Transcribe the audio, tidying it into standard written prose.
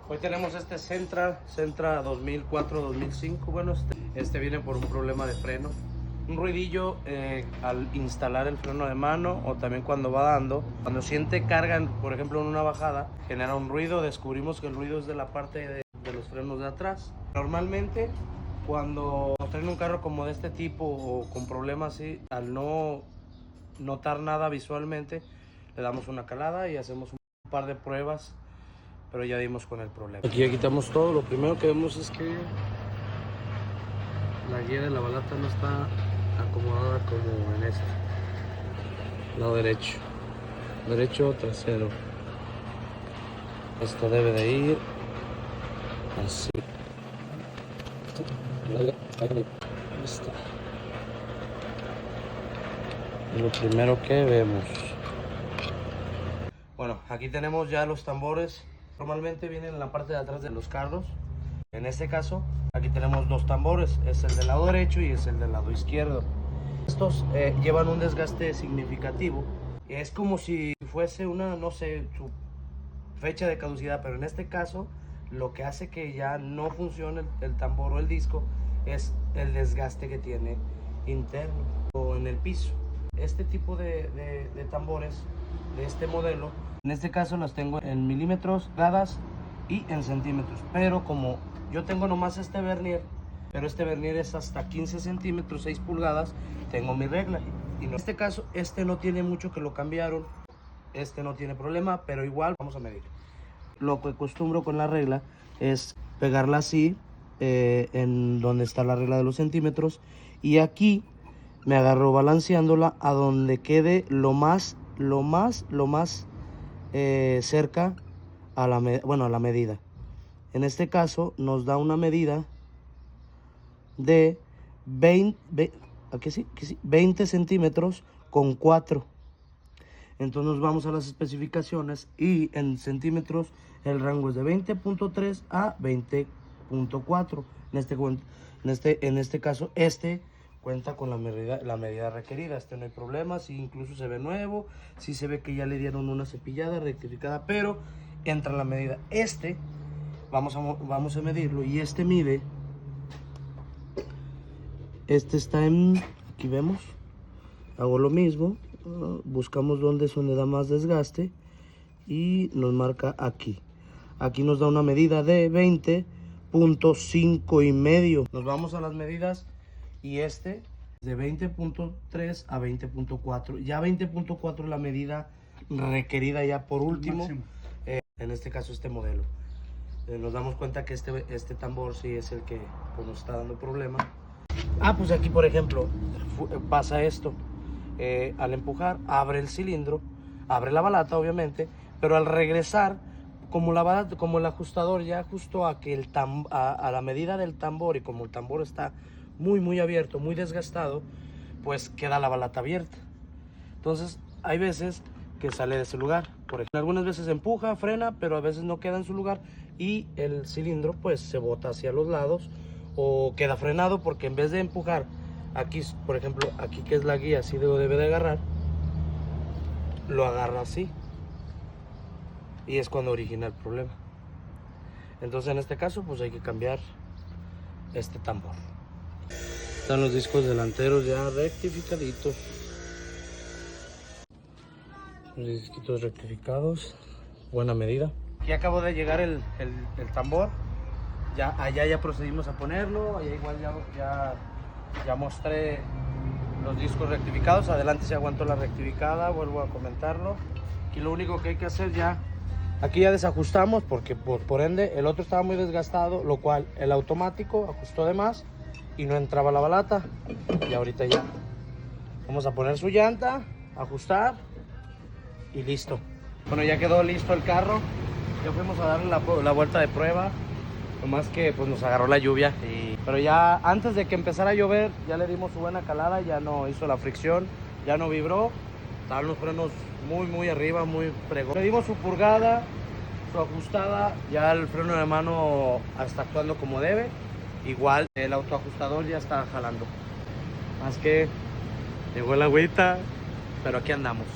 Hoy tenemos este Sentra 2004-2005. Bueno, este viene por un problema de freno. Un ruidillo al instalar el freno de mano o también cuando va dando. Cuando siente carga, por ejemplo en una bajada, genera un ruido. Descubrimos que el ruido es de la parte de los frenos de atrás. Normalmente cuando nos traen un carro como de este tipo o con problemas así, al no notar nada visualmente, le damos una calada y hacemos un par de pruebas, pero ya dimos con el problema. Aquí ya quitamos todo. Lo primero que vemos es que la guía de la balata no está acomodada como en este lado derecho trasero. Esto debe de ir así. Está. Lo primero que vemos. Bueno, aquí tenemos ya los tambores. Normalmente vienen en la parte de atrás de los carros. En este caso, aquí tenemos dos tambores. Es el del lado derecho y es el del lado izquierdo. Estos llevan un desgaste significativo. Es como si fuese una, no sé, su fecha de caducidad, pero en este caso lo que hace que ya no funcione el tambor o el disco es el desgaste que tiene interno o en el piso. Este tipo de tambores de este modelo, en este caso los tengo en milímetros, pulgadas y en centímetros, pero como yo tengo nomás este vernier, pero este vernier es hasta 15 centímetros, 6 pulgadas, tengo mi regla. Y en este caso, este no tiene mucho que lo cambiaron, este no tiene problema, pero igual vamos a medir. Lo que acostumbro con la regla es pegarla así, en donde está la regla de los centímetros, y aquí me agarro balanceándola a donde quede lo más cerca a la medida. En este caso nos da una medida de 20 centímetros con 4. Entonces nos vamos a las especificaciones y en centímetros el rango es de 20.3 a 20.4. En este caso cuenta con la medida requerida. No hay problema, si incluso se ve nuevo, si se ve que ya le dieron una cepillada rectificada, pero entra la medida. Vamos a medirlo y mide. Está en, aquí vemos, hago lo mismo, buscamos donde da más desgaste y nos marca aquí. Aquí nos da una medida de 20.5 y medio. Nos vamos a las medidas y de 20.3 a 20.4. Ya 20.4 es la medida requerida ya por último, en este caso este modelo. Nos damos cuenta que este tambor sí es el que nos está dando problema. Pues aquí por ejemplo pasa esto, al empujar abre el cilindro, abre la balata obviamente, pero al regresar, como el ajustador ya ajustó a que a la medida del tambor, y como el tambor está muy abierto, muy desgastado, pues queda la balata abierta. Entonces hay veces que sale de ese lugar. Por ejemplo, algunas veces empuja, frena, pero a veces no queda en su lugar y el cilindro pues se bota hacia los lados o queda frenado, porque en vez de empujar aquí, por ejemplo, aquí que es la guía, así debe de agarrar, lo agarra así y es cuando origina el problema. Entonces en este caso pues hay que cambiar este tambor. Están los discos delanteros ya rectificaditos. Los disquitos rectificados, buena medida. Aquí acabó de llegar el tambor. Allá ya procedimos a ponerlo. Allá igual ya mostré los discos rectificados. Adelante se aguantó la rectificada, vuelvo a comentarlo. Aquí lo único que hay que hacer aquí ya desajustamos, porque por ende el otro estaba muy desgastado, lo cual el automático ajustó de más y no entraba la balata. Y ahorita ya vamos a poner su llanta, ajustar y listo. Bueno, ya quedó listo el carro. Ya fuimos a darle la vuelta de prueba, nomás que pues nos agarró la lluvia, pero ya antes de que empezara a llover ya le dimos su buena calada, ya no hizo la fricción, ya no vibró, estaban los frenos muy arriba, muy fregón. Le dimos su purgada, su ajustada, ya el freno de mano está actuando como debe, igual el autoajustador ya está jalando. Más que llegó el agüita, pero aquí andamos.